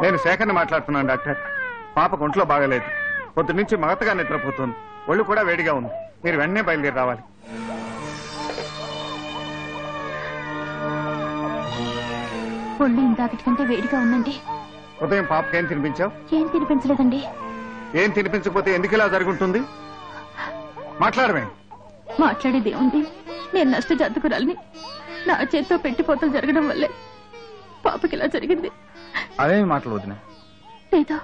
నేను శేఖర్ని మాట్లాడుతున్నాను డాక్టర్. పాపకు ఒంట్లో బాగలేదు, పొద్దు నుంచి మగతగా నిద్రపోతుంది, ఒళ్ళు కూడా వేడిగా ఉంది. మీరు వెంటనే బయలుదేరి రావాలి. ఒళ్ళు ఇందాకటి కంటే వేడిగా ఉందండి. ఉదయం పాపకి ఏం తినిపించావు? ఏం తినిపించలేదండి. ఏం తినిపించకపోతే ఎందుకు ఇలా జరుగుతుంది? మాట్లాడమే. మాట్లాడేది ఏముంది? నేను నష్ట జాతకురాలిని. నా చేత్తో పెట్టిపోతలు జరగడం వల్లే పాపకి ఇలా జరిగింది. అదేమి మాటలు వదినా? లేదా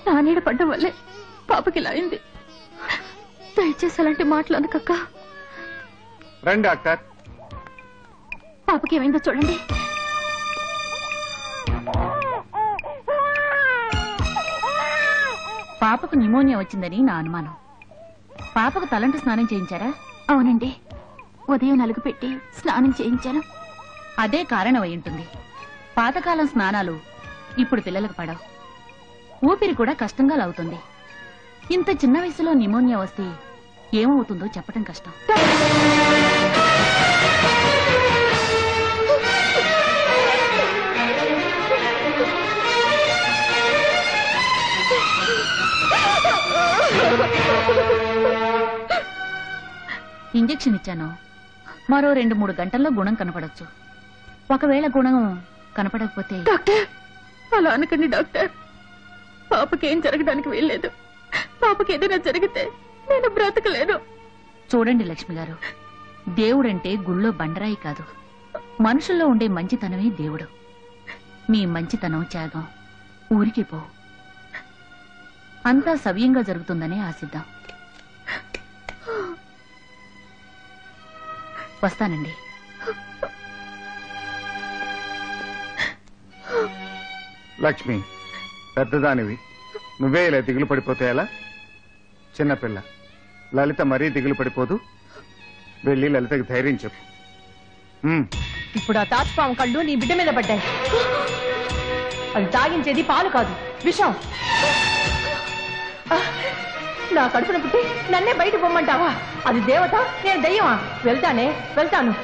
నా నీడ పడ్డం వల్లే పాపకి ఇలా అయింది. దయచేసి అలాంటి మాటలు అనకక్క. రండి డాక్టర్. పాపకి ఏమైందో చూడండి. పాపకు న్యూమోనియా వచ్చిందని నా అనుమానం. పాపకు తలంటు స్నానం చేయించారా? అవునండి, ఉదయం నలుగు పెట్టి స్నానం చేయించాను. అదే కారణం అయి ఉంటుంది. పాతకాలం స్నానాలు ఇప్పుడు పిల్లలకు పడవు. ఊపిరి కూడా కష్టంగా లాగుతుంది. ఇంత చిన్న వయసులో న్యూమోనియా వస్తే ఏమవుతుందో చెప్పడం కష్టం. ఇంజెక్షన్ ఇచ్చాను. మరో 2-3 గంటల్లో గుణం కనపడొచ్చు. ఒకవేళ గుణం కనపడకపోతే... డాక్టర్, అలా అనకండి డాక్టర్. పాపకేం జరగడానికి వీల్లేదు. పాపకి ఏదైనా జరిగితే నేను బ్రతకలేను. చూడండి లక్ష్మి గారు, దేవుడంటే గుళ్ళో బండరాయి కాదు, మనుషుల్లో ఉండే మంచితనమే దేవుడు. మీ మంచితనం, త్యాగం ఊరికి పో. అంతా సవ్యంగా జరుగుతుందనే ఆశిద్దాం. వస్తానండి. లక్ష్మి, పెద్దదానివి, నువ్వే ఇలా దిగులు పడిపోతే ఎలా? చిన్నపిల్ల లలిత మరీ దిగులు పడిపోదు. వెళ్ళి లలితకి ధైర్యం చెప్పు. ఇప్పుడు ఆ తాచుపాము కళ్ళు నీ బిడ్డ మీద పడ్డాయి. అది తాగించేది పాలు కాదు, విషం. నా కడుపున పుట్టి నన్నే బయట పొమ్మంటావా? అది దేవత, నేను దెయ్యమా? వెళ్తాను.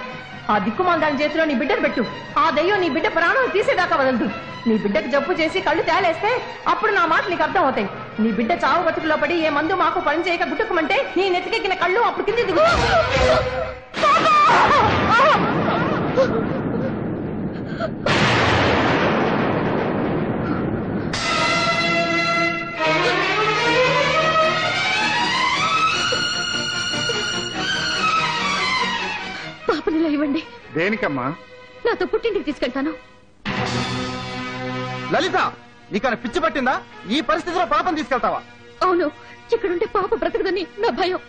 ఆ దిక్కుమాల దాని చేతిలో నీ బిడ్డను పెట్టు. ఆ దెయ్యం నీ బిడ్డ ప్రాణం తీసేదాకా వదలదు. నీ బిడ్డకు జబ్బు చేసి కళ్ళు తేలేస్తే అప్పుడు నా మాట నీకు అర్థం అవుతాయి. నీ బిడ్డ చావు బతుకులో పడి ఏ మందు మాకు పని చేయక గుట్టుకుమంటే నీ నెత్తికెక్కిన కళ్ళు అప్పుడు కింది దిగు. పాపనిలా ఇవ్వండి. దేనికమ్మా? నాతో పుట్టింటికి తీసుకెళ్తాను. లలిత, నీకన్నా పిచ్చి పట్టిందా? ఈ పరిస్థితిలో పాపం తీసుకెళ్తావా? అవును, ఇక్కడుంటే పాప బ్రతకదని నా భయం.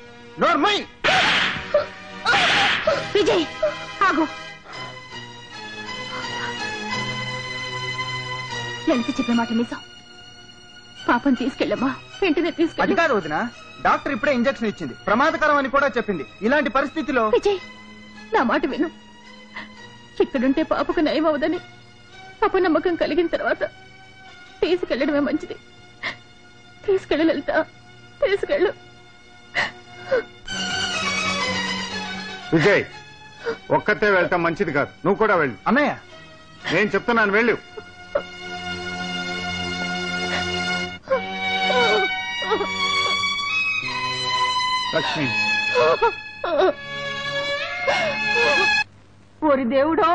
నోర్మై! విజయ్, ఆగు. లలిత చెప్పే మాట నిజం. పాపం తీసుకెళ్ళమ్మా, వెంటనే అది తీసుకెళ్ళి. కాదు వదినా, డాక్టర్ ఇప్పుడే ఇంజెక్షన్ ఇచ్చింది, ప్రమాదకరం అని కూడా చెప్పింది. ఇలాంటి పరిస్థితిలో... విజయ్, నా మాట విను. ఇక్కడుంటే పాపకు నయం అవదని అపనమ్మకం కలిగిన తర్వాత తీసుకెళ్లడమే మంచిది. తీసుకెళ్ళు లలిత, తీసుకెళ్ళు. విజయ్, ఒక్కతే వెళ్తాం మంచిది కాదు. నువ్వు కూడా వెళ్ళు. అన్నయ్య, నేను చెప్తున్నాను, వెళ్ళు. లక్ష్మి, ఓరి దేవుడో,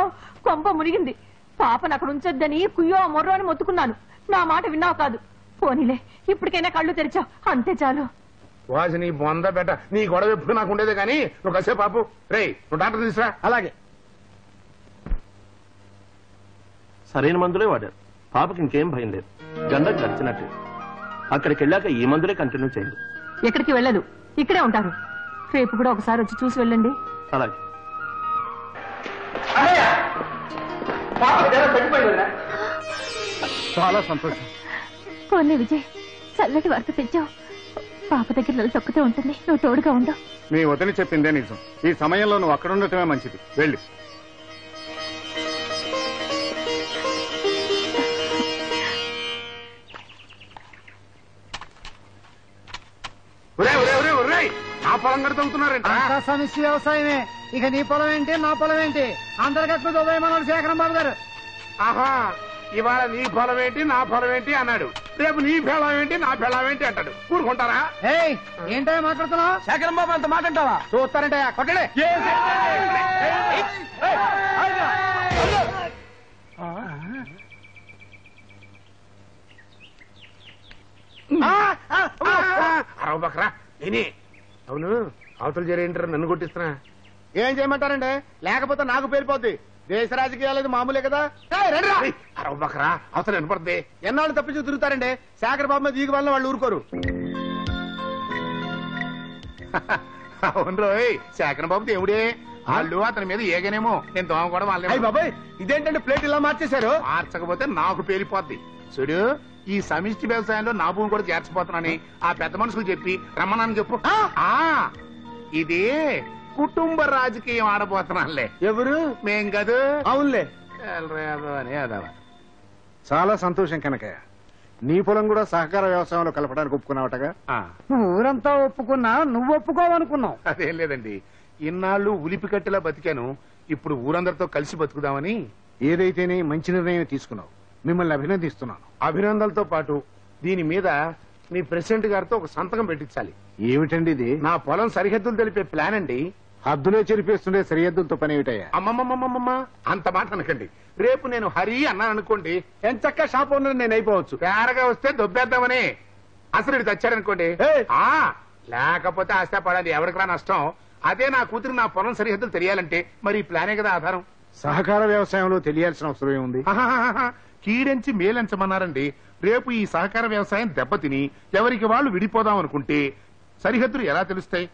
కొంప మునిగింది. పాపను అక్కడ ఉంచొద్దని కుయ్యో మొర్రో అని మొత్తుకున్నాను. నా మాట విన్నావు కాదు. పోనీలే, ఇప్పటికైనా కళ్ళు తెరిచావు, అంతే చాలు. వాసిని బొంద బెట్ట, నీ గొడవ ఎప్పుడు నాకు ఉండేదే కానీ నువ్వు కాసేపు పాపు. రే, నువ్వు డాక్టర్ తీసురా. అలాగే. సరైన మందులే వాడారు. పాపకి ఇంకేం భయం లేదు. గండం గడిచినట్టు. అక్కడికి వెళ్ళాక ఈ మందులే కంటిన్యూ చేయండి. ఎక్కడికి వెళ్ళదు, ఇక్కడే ఉంటారు. రేపు కూడా ఒకసారి వచ్చి చూసి వెళ్ళండి. అలాగే. చాలా సంతోషం. పోనీ విజయ్, చల్లటి వార్త తెచ్చావు. పాప దగ్గర లలిత ఒక్కతే ఉంటుంది, నువ్వు తోడుగా ఉండవు. మీ వదిలి చెప్పిందే నిజం. ఈ సమయంలో నువ్వు అక్కడ ఉండటమే మంచిది. వెళ్ళు. నా పొలం కడుతున్నారంట. సమస్య వ్యవసాయమే. ఇక నీ పొలం ఏంటి, నా పొలం ఏంటి? అందరికీ ఉదయమన్నాడు శేఖరం బాబు గారు. ఆహా ఇవాళ నీ ఫలం ఏంటి నా ఫలం ఏంటి అన్నాడు, రేపు నీ ఫలం ఏంటి నా ఫలం ఏంటి అంటాడు. కూరుకుంటారా? ఏంటో మాట్లాడుతున్నావు? శేఖరం బాబు అంత మాట అంటావా? చూస్తారంటే కొట్టడే. అరవ బకరా నేనే. అవును అవతల జరేంటారు, నన్ను కొట్టిస్తున్నా. ఏం చేయమంటారండి? లేకపోతే నాకు పేలిపోద్ది. దేశ రాజకీయాలు మామూలే కదా. అరవ బకరా అవతల వినపడుతుంది. ఎన్నాళ్ళు తప్పించి తిరుగుతారండి? శేఖర్ బాబు మీద దిగు వల్ల వాళ్ళు ఊరుకోరు. అవును రోయ్, శేఖర్ బాబు దేవుడే. వాళ్ళు అతని మీద ఏగనేమో, నేను దోమ కూడా వాళ్ళే. బాబాయ్ ఇదేంటండి ప్లేట్ ఇలా మార్చేశారు? మార్చకపోతే నాకు పేలిపోద్ది. చూడు, ఈ సమిష్టి వ్యవసాయంలో నా భూమి కూడా చేర్చిపోతున్నానని ఆ పెద్ద మనుషులు చెప్పి రమ్మనని చెప్పు. ఇది కుటుంబ రాజకీయం ఆడబోతున్నానులే. ఎవరు? మేం కాదు. అవునులే. చాలా సంతోషం కనకయ్య. నీ పొలం కూడా సహకార వ్యవసాయంలో కలపడానికి ఒప్పుకున్నావటగా? ఊరంతా ఒప్పుకున్నా, నువ్వు ఒప్పుకోవనుకున్నావు. అదేం లేదండి, ఇన్నాళ్ళు ఉలిపి కట్టెలా బతికాను, ఇప్పుడు ఊరందరితో కలిసి బతుకుదామని. ఏదైతేనే మంచి నిర్ణయం తీసుకున్నావు, మిమ్మల్ని అభినందిస్తున్నాను. అభినందనలతో పాటు దీని మీద మీ ప్రెసిడెంట్ గారితో ఒక సంతకం పెట్టించాలి. ఏమిటండి ఇది? నా పొలం సరిహద్దులు తెలిపే ప్లాన్ అండి. హద్దులే చెరిపేస్తుండే సరిహద్దులతో పని ఏమిటయ్యా? అమ్మమ్మమ్మమ్మమ్మ అంత మాట అనకండి. రేపు నేను హరి అన్నాను అనుకోండి, ఎంచక్క షాప్ ఓనర్ నేను అయిపోవచ్చు. తేరగా వస్తే దొబ్బేద్దామని. అసలు ఇటు తెచ్చాడనుకోండి, లేకపోతే ఆస్తా పడాలి, ఎవరికి రా నష్టం. అదే నా కూతురు నా పొలం సరిహద్దులు తెలియాలంటే మరి ఈ ప్లానే కదా ఆధారం. సహకార వ్యవసాయంలో తెలియాల్సిన అవసరం ఏముంది? కీడెంచి మేలెంచమన్నారండి. రేపు ఈ సహకార వ్యవసాయం దెబ్బతిని ఎవరికి వాళ్ళు విడిపోదాం అనుకుంటే సరిహద్దులు ఎలా తెలుస్తాయి?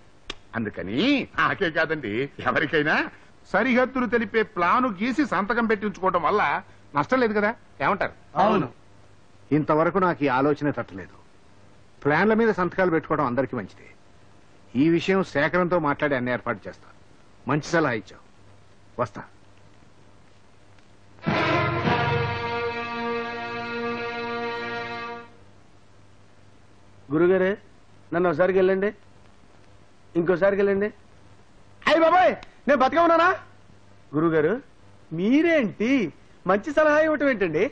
అందుకని నాకే కాదండి, ఎవరికైనా సరిహద్దులు తెలిపే ప్లాను గీసి సంతకం పెట్టి ఉంచుకోవడం వల్ల నష్టం లేదు కదా. ఏమంటారు? అవును. ఇంతవరకు నాకు ఈ ఆలోచన తట్టలేదు. ప్లాన్ల మీద సంతకాలు పెట్టుకోవడం అందరికీ మంచిదే. ఈ విషయం సేకరణతో మాట్లాడి అన్ని ఏర్పాటు చేస్తా. మంచి సలహా ఇచ్చావు. వస్తా. గురుగారే నన్ను ఒకసారికి వెళ్ళండి, ఇంకోసారికి వెళ్ళండి. అయ్యి బాబాయ్ నేను బతిగా ఉన్నానా? గురుగారు మీరేంటి మంచి సలహా ఇవ్వటం ఏంటండి?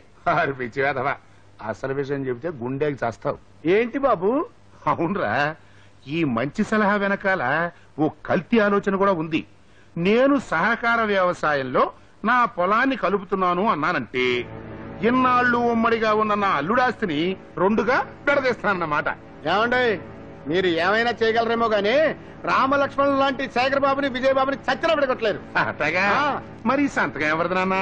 పిచ్చివేదవా, అసలు విషయం చెబితే గుండెకి చేస్తావు. ఏంటి బాబు? అవునరా, ఈ మంచి సలహా వెనకాల ఓ కల్తీ ఆలోచన కూడా ఉంది. నేను సహకార వ్యవసాయంలో నా పొలాన్ని కలుపుతున్నాను అన్నానంటే ఇన్నాళ్ళు ఉమ్మడిగా ఉన్న నా అల్లుడాస్తిని రెండుగా విడదీస్తానన్నమాట. ఏమండి మీరు ఏమైనా చేయగలరేమో గానీ రామలక్ష్మణులు లాంటి శేఖర్ బాబుని విజయ్ బాబుని చచ్చిన పెడగొట్టలేరు. అట్టగా మరి సంతకం ఎవరిది నాన్న?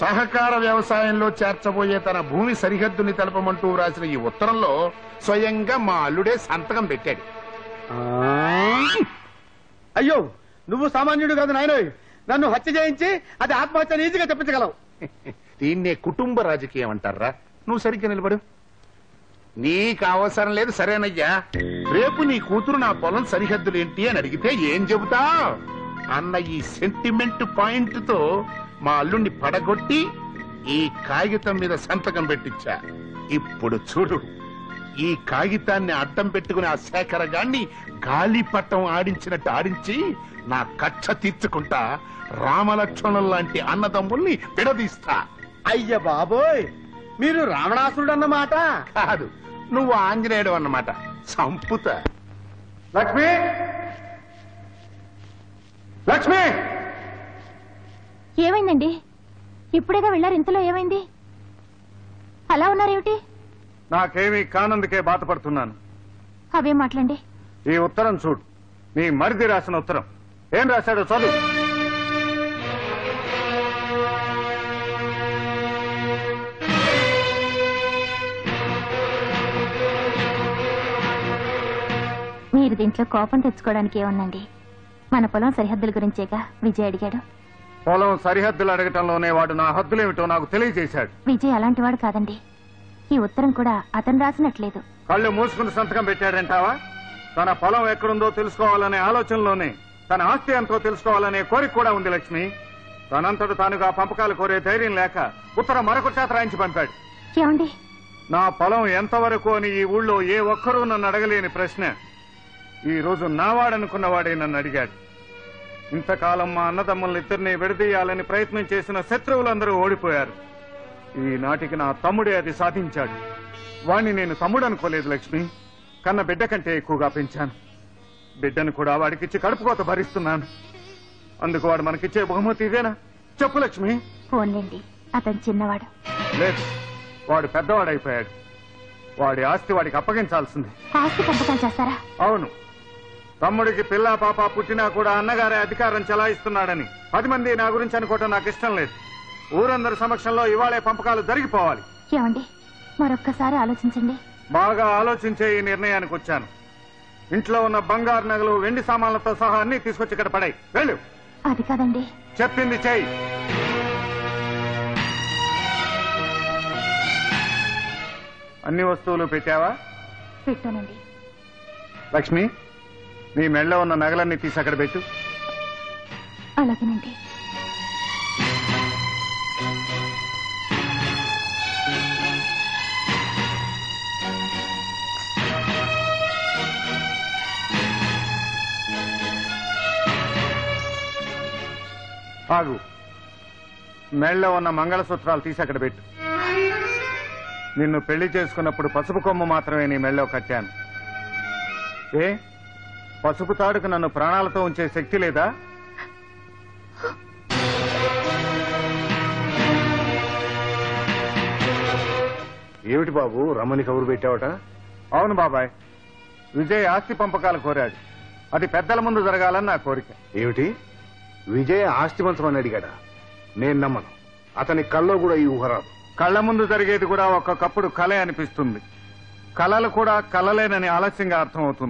సహకార వ్యవసాయంలో చేర్చబోయే తన భూమి సరిహద్దుని తెలపమంటూ రాసిన ఈ ఉత్తరంలో స్వయంగా మా అల్లుడే సంతకం పెట్టాడు. అయ్యో నువ్వు సామాన్యుడు కాదు నాయనోయ్, నన్ను హత్య చేయించి అది ఆత్మహత్య ఈజీగా చెప్పించగలవు. దీన్నే కుటుంబ రాజకీయం అంటారా? నువ్వు సరిగ్గా నిలబడు. నీకు అవసరం లేదు సరేనయ్యా. రేపు నీ కూతురు నా పొలం సరిహద్దులేంటి అని అడిగితే ఏం చెబుతా అన్న ఈ సెంటిమెంట్ పాయింట్ తో మా అల్లుణ్ణి పడగొట్టి ఈ కాగితం మీద సంతకం పెట్టించా. ఇప్పుడు చూడు, ఈ కాగితాన్ని అడ్డం పెట్టుకుని ఆ శేఖర గాన్ని గాలిపట్టం ఆడించినట్టు ఆడించి నా కక్ష తీర్చుకుంటా రామలక్ష్మణుల లాంటి అన్నదమ్ముల్ని విడదీస్తా. అయ్య బాబోయ్ మీరు రావణాసురుడు అన్నమాట. కాదు, నువ్వు ఆంజనేయుడు అన్నమాట. సంపుత. లక్ష్మి, లక్ష్మి! ఏమైందండి? ఇప్పుడేగా వెళ్ళారు, ఇంతలో ఏమైంది? అలా ఉన్నారేమిటి? నాకేమీ కానందుకే బాధపడుతున్నాను. అవే మాట్లాడండి. ఈ ఉత్తరం చూడు, నీ మరిది రాసిన ఉత్తరం. ఏం రాశాడో చదువు. మీరు దీంట్లో కోపం తెచ్చుకోవడానికి ఏముందండి? మన పొలం సరిహద్దుల గురించేగా విజయ్ అడిగాడు. పొలం సరిహద్దులు అడగటంలోనే వాడు నా హద్దులేమిటో నాకు తెలియజేశాడు. విజయ్ అలాంటి వాడు కాదండి. ఈ ఉత్తరం కూడా అతను రాసినట్లేదు. కళ్ళు మూసుకుని సంతకం పెట్టాడంటావా? తన పొలం ఎక్కడుందో తెలుసుకోవాలనే ఆలోచనలోనే తన ఆస్తి ఎంతో తెలుసుకోవాలనే కోరిక కూడా ఉంది లక్ష్మి. తనంతట తానుగా పంపకాలు కోరే ధైర్యం లేక ఉత్తరం మరొక చేత రాయించి పంపాడు. ఏమండి? నా పొలం ఎంతవరకు అని ఈ ఊళ్ళో ఏ ఒక్కరూ నన్ను అడగలేని ప్రశ్న ఈ రోజు నావాడనుకున్నవాడే నన్ను అడిగాడు. ఇంతకాలం మా అన్నదమ్ముల్ని ఇద్దరిని విడదీయాలని ప్రయత్నం చేసిన శత్రువులందరూ ఓడిపోయారు. ఈనాటికి నా తమ్ముడే అది సాధించాడు. వాణ్ణి నేను తమ్ముడు అనుకోలేదు లక్ష్మి. కన్న బిడ్డ కంటే ఎక్కువగా పెంచాను. బిడ్డను కూడా వాడికిచ్చి కడుపుకోత భరిస్తున్నాను. అందుకు వాడు మనకిచ్చే బహుమతి ఇదేనా? చెప్పు లక్ష్మి. పోన్లేండి, అతను చిన్నవాడు. లేదు, వాడు పెద్దవాడైపోయాడు. వాడి ఆస్తి వాడికి అప్పగించాల్సింది. ఆస్తి పంపకాలు చేస్తారా? అవును. తమ్ముడికి పిల్లా పాప పుట్టినా కూడా అన్నగారే అధికారం చెలాయిస్తున్నాడని 10 మంది నా గురించి అనుకోవటం నాకు ఇష్టం లేదు. ఊరందరి సమక్షంలో ఇవాళే పంపకాలు జరిగిపోవాలి. ఏమండి, మరొక్కసారి ఆలోచించండి. బాగా ఆలోచించే ఈ నిర్ణయానికి వచ్చాను. ఇంట్లో ఉన్న బంగారు నగలు, వెండి సామాన్లతో సహా అన్ని తీసుకొచ్చి ఇక్కడ పడాయి. వెళ్ళు. అది కాదండి. చెప్పింది చెయ్యి. అన్ని వస్తువులు పెట్టావా? పెట్టానండి. లక్ష్మి, నీ మెళ్ళో ఉన్న నగలన్నీ తీసి అక్కడ పెట్టు. అలాగేనండి. ఆగు. మెళ్ళో ఉన్న మంగళసూత్రాలు తీసి అక్కడ పెట్టు. నిన్ను పెళ్లి చేసుకున్నప్పుడు పసుపు కొమ్ము మాత్రమే నీ మెళ్ళో కట్టాను. ఏ పసుపు తాడుకు నన్ను ప్రాణాలతో ఉంచే శక్తి లేదా? ఏమిటి బాబు, రమ్మని కబురు పెట్టావట? అవును బాబాయ్, విజయ్ ఆస్తి పంపకాలు కోరాడు. అది పెద్దల ముందు జరగాలని నా కోరిక. ఏమిటి, విజయ ఆస్తి పంచమని అడిగాడా? నేను నమ్మను. అతని కల్లో కూడా ఈ ఊహరాదు. కళ్ల ముందు జరిగేది కూడా ఒక్కొక్కప్పుడు కలే అనిపిస్తుంది. కలలు కూడా కలలేనని ఆలస్యంగా అర్థమవుతుంది.